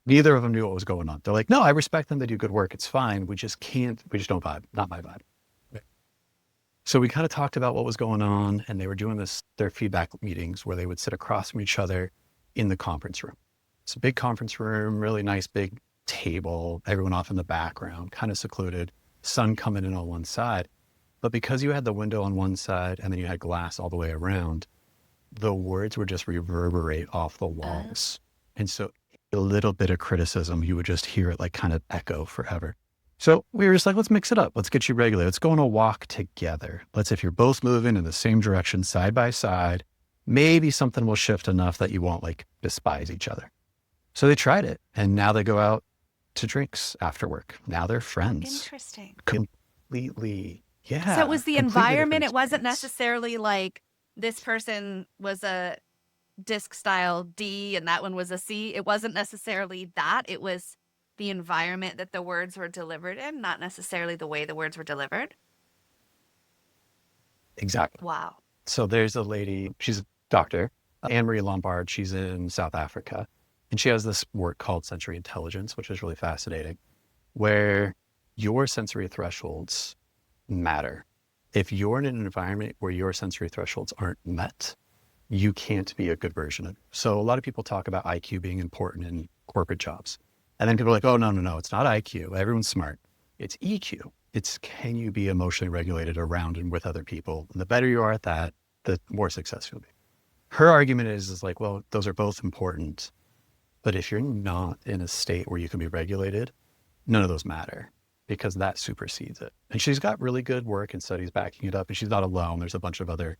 Neither of them knew what was going on. They're like, no, I respect them. They do good work. It's fine. We just don't vibe. Not my vibe. Right. So we kind of talked about what was going on, and they were doing their feedback meetings where they would sit across from each other in the conference room. It's a big conference room, really nice big table, everyone off in the background, kind of secluded, sun coming in on one side. But because you had the window on one side and then you had glass all the way around, the words would just reverberate off the walls. And so a little bit of criticism, you would just hear it like kind of echo forever. So we were just like, let's mix it up. Let's get you regulated. Let's go on a walk together. If you're both moving in the same direction side by side, maybe something will shift enough that you won't like despise each other. So they tried it. And now they go out to drinks after work. Now they're friends.
Interesting.
Completely. Yeah.
So it was the
completely
environment.
different
It wasn't
experience.
necessarily like this person was a disc style D and that one was a C. It wasn't necessarily that. It was the environment that the words were delivered in, not necessarily the way the words were delivered.
Exactly.
Wow.
So there's a lady, she's a doctor, Anne-Marie Lombard. She's in South Africa. And she has this work called sensory intelligence, which is really fascinating, where your sensory thresholds matter. If you're in an environment where your sensory thresholds aren't met, you can't be a good version of it. So a lot of people talk about IQ being important in corporate jobs. And then people are like, oh, no, it's not IQ. Everyone's smart. It's EQ. It's can you be emotionally regulated around and with other people? And the better you are at that, the more successful you'll be. Her argument is like, well, those are both important. But if you're not in a state where you can be regulated, none of those matter because that supersedes it. And she's got really good work and studies backing it up. And she's not alone. There's a bunch of other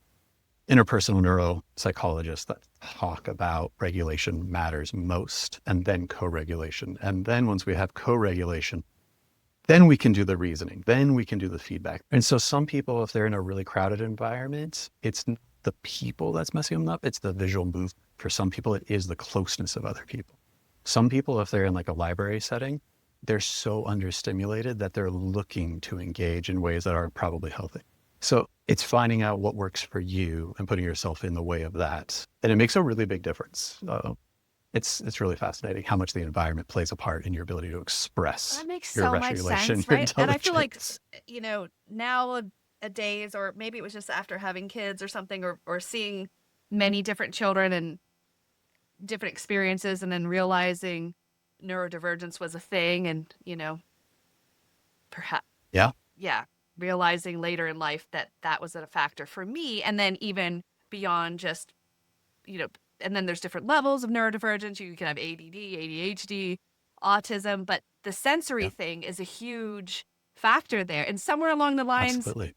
interpersonal neuropsychologists that talk about regulation matters most, and then co-regulation. And then once we have co-regulation, then we can do the reasoning, then we can do the feedback. And so some people, if they're in a really crowded environment, it's the people that's messing them up, it's the visual movement. For some people, it is the closeness of other people. Some people, if they're in like a library setting, they're so understimulated that they're looking to engage in ways that aren't probably healthy. So it's finding out what works for you and putting yourself in the way of that. And it makes a really big difference. It's really fascinating how much the environment plays a part in your ability to express
That makes
your
so much
regulation,
sense,
your
right? And I feel like,
intelligence.
nowadays, or maybe it was just after having kids or something, or seeing many different children and different experiences, and then realizing neurodivergence was a thing, and, perhaps,
Yeah.
realizing later in life that that was a factor for me. And then even beyond just, and then there's different levels of neurodivergence. You can have ADD, ADHD, autism, but the sensory thing is a huge factor there. And somewhere along the lines,
Absolutely.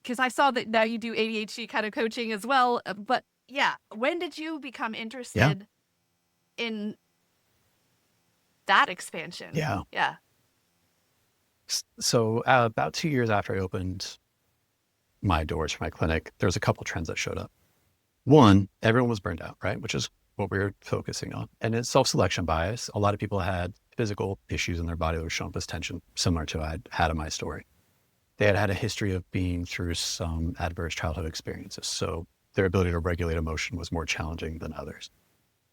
because I saw that now you do ADHD kind of coaching as well. But yeah, when did you become interested in that expansion?
Yeah.
Yeah.
So about 2 years after I opened my doors for my clinic, there was a couple trends that showed up. One, everyone was burned out, right? Which is what we were focusing on. And it's self-selection bias. A lot of people had physical issues in their body that were showing up as tension, similar to what I had in my story. They had a history of being through some adverse childhood experiences. So their ability to regulate emotion was more challenging than others.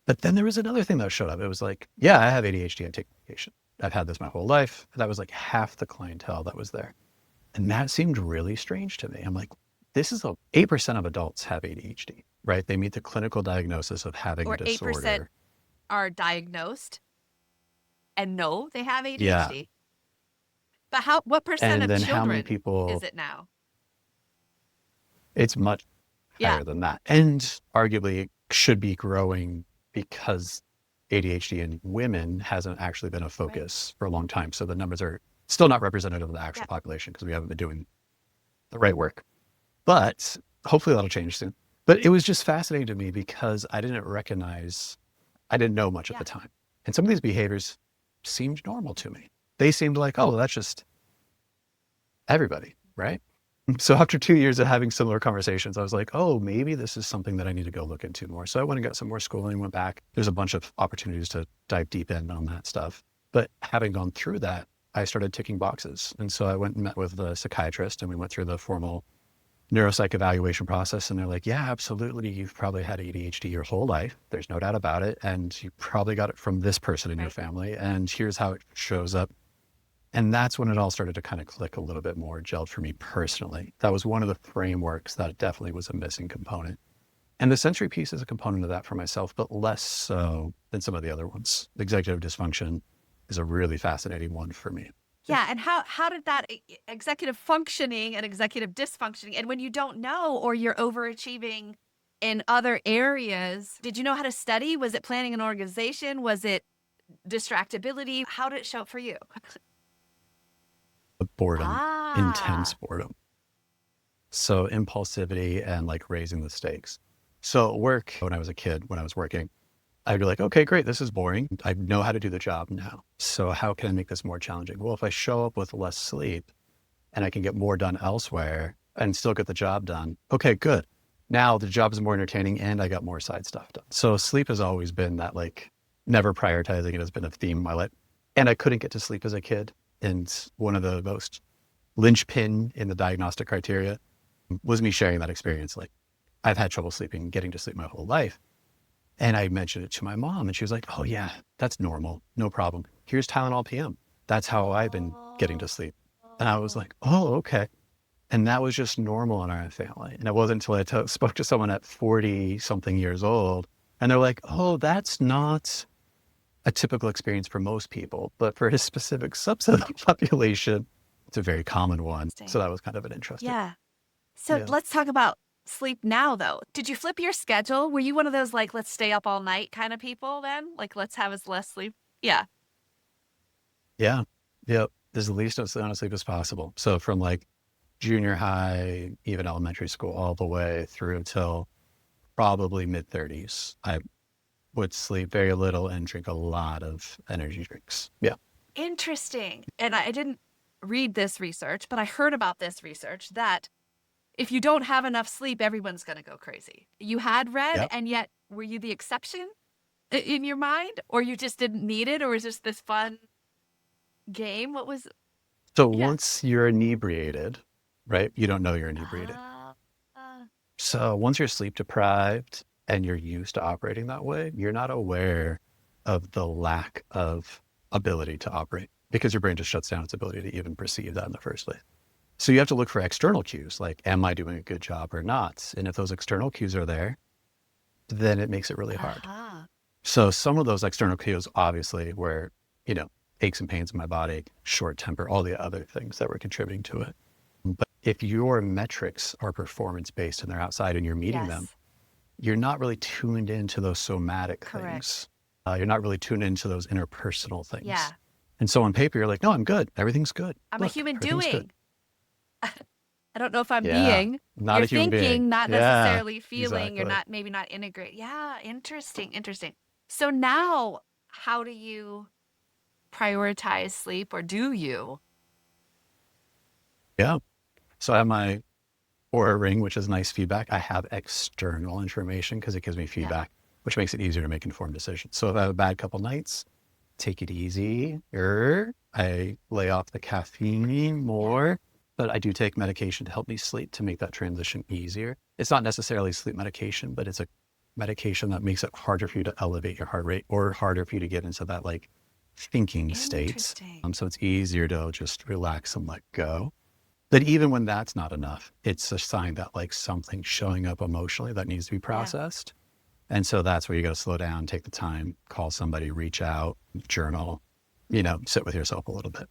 But then there was another thing that showed up. It was like, yeah, I have ADHD, I take medication. I've had this my whole life. That was like half the clientele that was there. And that seemed really strange to me. I'm like, 8% of adults have ADHD, right? They meet the clinical diagnosis of having
Or
a disorder.
8% are diagnosed and know they have ADHD.
Yeah.
But what percent
And
of
then
children
how many people,
is it now?
it's much higher than that. And arguably it should be growing because ADHD in women hasn't actually been a focus for a long time. So the numbers are still not representative of the actual population because we haven't been doing the right work. But hopefully that'll change soon. But it was just fascinating to me because I didn't know much at the time. And some of these behaviors seemed normal to me. They seemed like, oh, that's just everybody, right? So after 2 years of having similar conversations, I was like, oh, maybe this is something that I need to go look into more. So I went and got some more schooling, went back. There's a bunch of opportunities to dive deep in on that stuff. But having gone through that, I started ticking boxes. And so I went and met with a psychiatrist and we went through the formal neuropsych evaluation process. And they're like, yeah, absolutely. You've probably had ADHD your whole life. There's no doubt about it. And you probably got it from this person in your family. And here's how it shows up. And that's when it all started to kind of click a little bit more, gelled for me personally. That was one of the frameworks that definitely was a missing component. And the sensory piece is a component of that for myself, but less so than some of the other ones. Executive dysfunction is a really fascinating one for me.
Yeah, and how did that executive functioning and executive dysfunctioning, and when you don't know or you're overachieving in other areas, did you know how to study? Was it planning an organization? Was it distractibility? How did it show up for you?
Boredom, intense
Ah,
boredom. So impulsivity and like raising the stakes. So at work, when I was a kid, when I was working, I'd be like, okay, great. This is boring. I know how to do the job now. So how can I make this more challenging? Well, if I show up with less sleep and I can get more done elsewhere and still get the job done, okay, good. Now the job is more entertaining and I got more side stuff done. So sleep has always been that, like, never prioritizing it has been a theme in my life. And I couldn't get to sleep as a kid. And one of the most linchpin in the diagnostic criteria was me sharing that experience. Like, I've had trouble sleeping, getting to sleep my whole life. And I mentioned it to my mom and she was like, oh yeah, that's normal. No problem. Here's Tylenol PM. That's how I've been getting to sleep. And I was like, oh, okay. And that was just normal in our family. And it wasn't until I spoke to someone at 40 something years old and they're like, oh, that's not a typical experience for most people, but for his specific subset of the population, it's a very common one. So that was kind of an interesting.
yeah. So
Yeah.
let's talk about sleep now, though. Did you flip your schedule? Were you one of those, like, let's stay up all night kind of people then? Like, let's have as less sleep? Yeah.
Yeah. Yep. There's the least amount of sleep as possible. So from like junior high, even elementary school, all the way through until probably mid 30s, I would sleep very little and drink a lot of energy drinks. Yeah.
Interesting. And I didn't read this research, but I heard about this research that if you don't have enough sleep, everyone's going to go crazy. You had read,
Yep.
and yet were you the exception in your mind? Or you just didn't need it? Or was just this fun game? What was,
So
yeah.
once you're inebriated, right? You don't know you're inebriated. So once you're sleep deprived and you're used to operating that way, you're not aware of the lack of ability to operate because your brain just shuts down its ability to even perceive that in the first place. So you have to look for external cues, like, am I doing a good job or not? And if those external cues are there, then it makes it really hard.
Uh-huh.
So some of those external cues obviously were, aches and pains in my body, short temper, all the other things that were contributing to it. But if your metrics are performance-based and they're outside and you're meeting them,
Yes.
you're not really tuned into those somatic
Correct.
things. You're not really tuned into those interpersonal things.
Yeah.
And so on paper, you're like, no, I'm good. Everything's good.
I'm a
Look,
human
everything's
doing.
good.
I don't know if I'm
Yeah.
being.
Not
You're
a human
thinking,
being.
not
Yeah,
necessarily feeling.
exactly.
You're not, maybe not integrate. Yeah, interesting, interesting. So now, how do you prioritize sleep, or do you?
Yeah. So I have my Aura ring, which is nice feedback. I have external information because it gives me feedback, which makes it easier to make informed decisions. So if I have a bad couple nights, take it easy. I lay off the caffeine more, but I do take medication to help me sleep to make that transition easier. It's not necessarily sleep medication, but it's a medication that makes it harder for you to elevate your heart rate or harder for you to get into that like thinking state.
Interesting.
So it's easier to just relax and let go. But even when that's not enough, it's a sign that like something's showing up emotionally that needs to be processed. And so that's where you got to slow down, take the time, call somebody, reach out, journal, sit with yourself a little bit.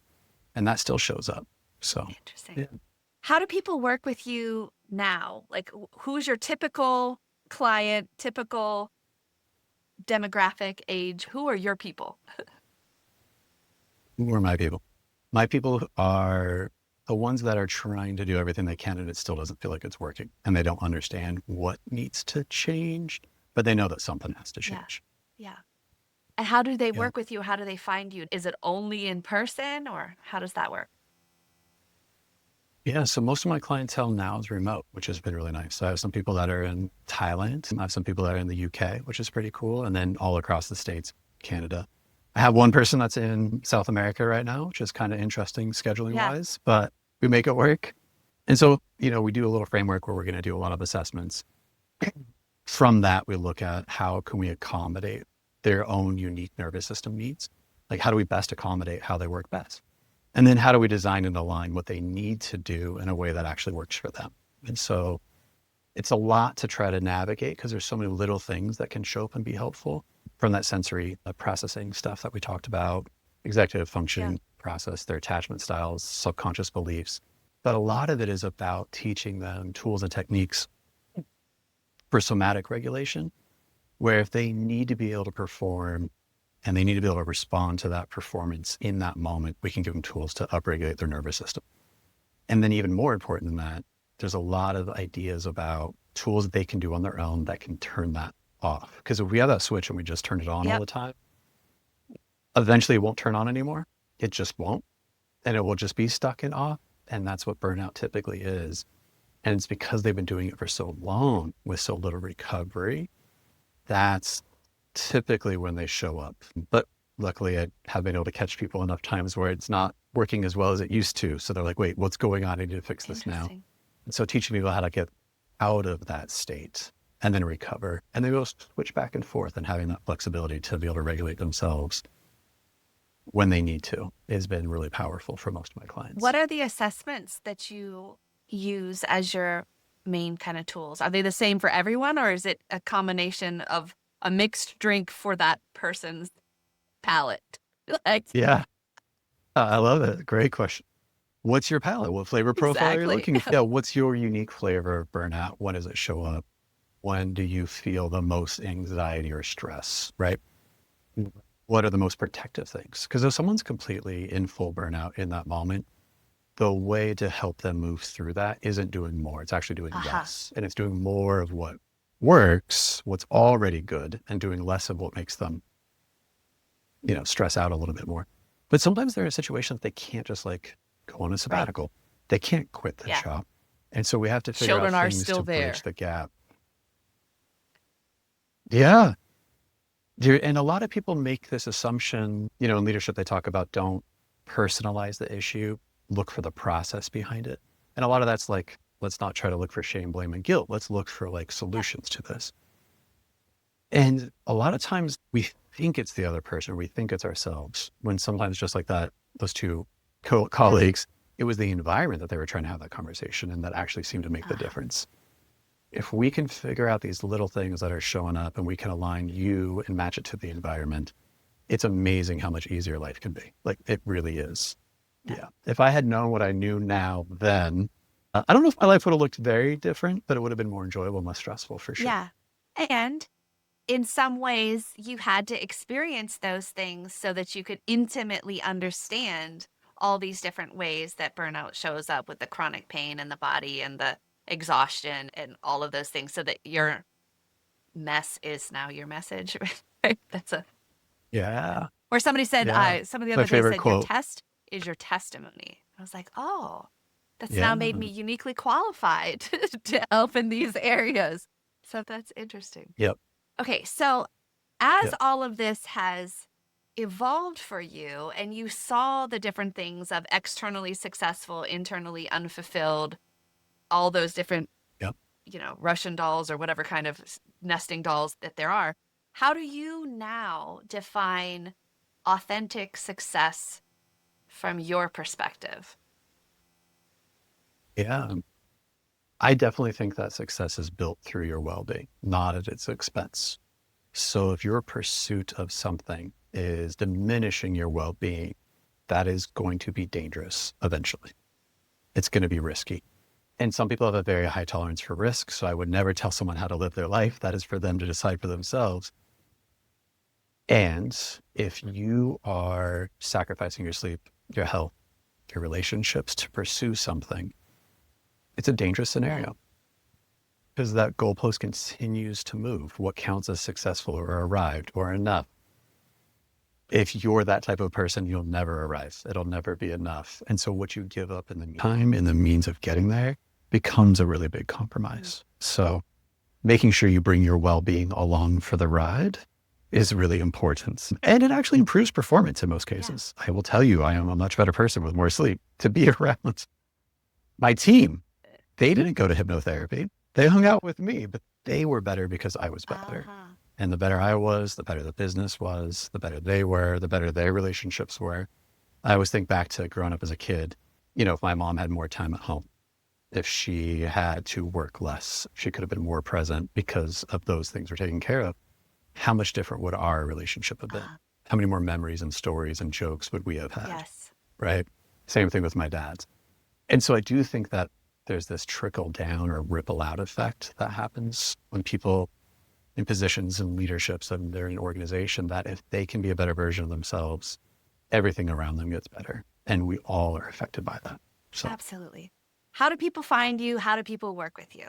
And that still shows up. So
Interesting.
yeah.
How do people work with you now? Like, who's your typical client, typical demographic, age? Who are your people?
Who are my people? My people are the ones that are trying to do everything they can and it still doesn't feel like it's working. And they don't understand what needs to change, but they know that something has to change.
Yeah. And how do they
Yeah.
work with you? How do they find you? Is it only in person, or how does that work?
Yeah. So most of my clientele now is remote, which has been really nice. So I have some people that are in Thailand. I have some people that are in the UK, which is pretty cool. And then all across the States, Canada. I have one person that's in South America right now, which is kind of interesting scheduling wise, but we make it work. And so, we do a little framework where we're going to do a lot of assessments. From that, we look at how can we accommodate their own unique nervous system needs? Like, how do we best accommodate how they work best? And then how do we design and align what they need to do in a way that actually works for them? And so it's a lot to try to navigate because there's so many little things that can show up and be helpful from that sensory processing stuff that we talked about, executive function, process, their attachment styles, subconscious beliefs. But a lot of it is about teaching them tools and techniques for somatic regulation, where if they need to be able to perform and they need to be able to respond to that performance in that moment, we can give them tools to upregulate their nervous system. And then even more important than that, there's a lot of ideas about tools that they can do on their own that can turn that off. Because if we have that switch and we just turn it on all the time, eventually it won't turn on anymore. It just won't. And it will just be stuck in off. And that's what burnout typically is. And it's because they've been doing it for so long with so little recovery. That's typically when they show up. But luckily I have been able to catch people enough times where it's not working as well as it used to. So they're like, wait, what's going on? I need to fix this now. And so teaching people how to get out of that state and then recover. And then we'll switch back and forth, and having that flexibility to be able to regulate themselves when they need to has been really powerful for most of my clients.
What are the assessments that you use as your main kind of tools? Are they the same for everyone, or is it a combination of a mixed drink for that person's palate?
Yeah, I love it. Great question. What's your palate? What flavor profile are you looking for? Yeah, what's your unique flavor of burnout? When does it show up? When do you feel the most anxiety or stress, right? What are the most protective things? Because if someone's completely in full burnout in that moment, the way to help them move through that isn't doing more. It's actually doing less. And it's doing more of what works, what's already good, and doing less of what makes them, stress out a little bit more. But sometimes they're in a situation that they can't just go on a sabbatical. They can't quit the job. And so we have to figure out things to bridge the gap. Yeah. And a lot of people make this assumption, in leadership, they talk about don't personalize the issue, look for the process behind it. And a lot of that's let's not try to look for shame, blame, and guilt. Let's look for solutions to this. And a lot of times we think it's the other person, we think it's ourselves, when sometimes just like that, those two colleagues, it was the environment that they were trying to have that conversation and that actually seemed to make the difference. If we can figure out these little things that are showing up and we can align you and match it to the environment, it's amazing how much easier life can be. It really is. Yeah. If I had known what I knew now then, I don't know if my life would have looked very different, but it would have been more enjoyable and less stressful for sure.
Yeah. And in some ways, you had to experience those things so that you could intimately understand all these different ways that burnout shows up with the chronic pain in the body and the exhaustion and all of those things, so that your mess is now your message. Right? That's where somebody said, some of the other day said, your test is your testimony. I was like, oh, that's now made me uniquely qualified to help in these areas. So that's interesting.
Yep.
Okay. So as all of this has evolved for you and you saw the different things of externally successful, internally unfulfilled, all those different, Russian dolls or whatever kind of nesting dolls that there are, how do you now define authentic success from your perspective?
Yeah. I definitely think that success is built through your well-being, not at its expense. So if your pursuit of something is diminishing your well-being, that is going to be dangerous eventually. It's going to be risky. And some people have a very high tolerance for risk. So I would never tell someone how to live their life. That is for them to decide for themselves. And if you are sacrificing your sleep, your health, your relationships to pursue something, it's a dangerous scenario because that goalpost continues to move. What counts as successful or arrived or enough? If you're that type of person, you'll never arrive. It'll never be enough. And so what you give up in the time, in the means of getting there, becomes a really big compromise. So making sure you bring your well-being along for the ride is really important. And it actually improves performance in most cases. I will tell you, I am a much better person with more sleep to be around. My team, they didn't go to hypnotherapy. They hung out with me, but they were better because I was better. And the better I was, the better the business was, the better they were, the better their relationships were. I always think back to growing up as a kid, if my mom had more time at home, if she had to work less, she could have been more present because of those things were taken care of. How much different would our relationship have been? How many more memories and stories and jokes would we have had?
Yes.
right? Same thing with my dad's. And so I do think that there's this trickle down or ripple out effect that happens when people in positions and leaderships and they're in an organization, that if they can be a better version of themselves, everything around them gets better. And we all are affected by that. So
Absolutely. How do people find you? How do people work with you?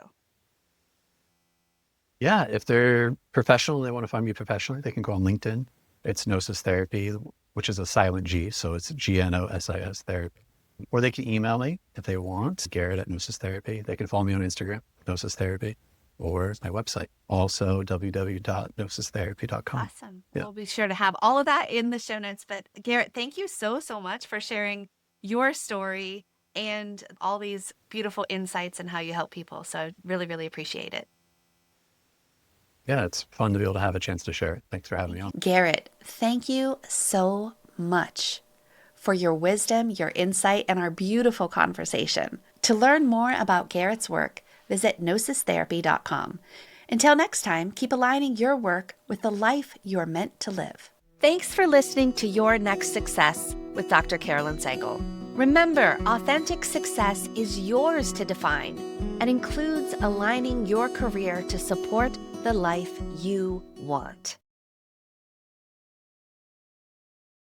yeah, if they're professional and they want to find me professionally, they can go on LinkedIn. It's Gnosis Therapy, which is a silent G. So it's GNOSIS Therapy. Or they can email me if they want, Garrett at Gnosis Therapy. They can follow me on Instagram, Gnosis Therapy, or my website, also www.gnosistherapy.com.
Awesome. Yeah. We'll be sure to have all of that in the show notes. But Garrett, thank you so much for sharing your story and all these beautiful insights and how you help people. So I really appreciate it.
Yeah, it's fun to be able to have a chance to share it. Thanks for having me on.
Garrett, thank you so much for your wisdom, your insight, and our beautiful conversation. To learn more about Garrett's work, visit gnosistherapy.com. Until next time, keep aligning your work with the life you're meant to live.
Thanks for listening to Your Next Success with Dr. Carolyn Sagal. Remember, authentic success is yours to define and includes aligning your career to support the life you want.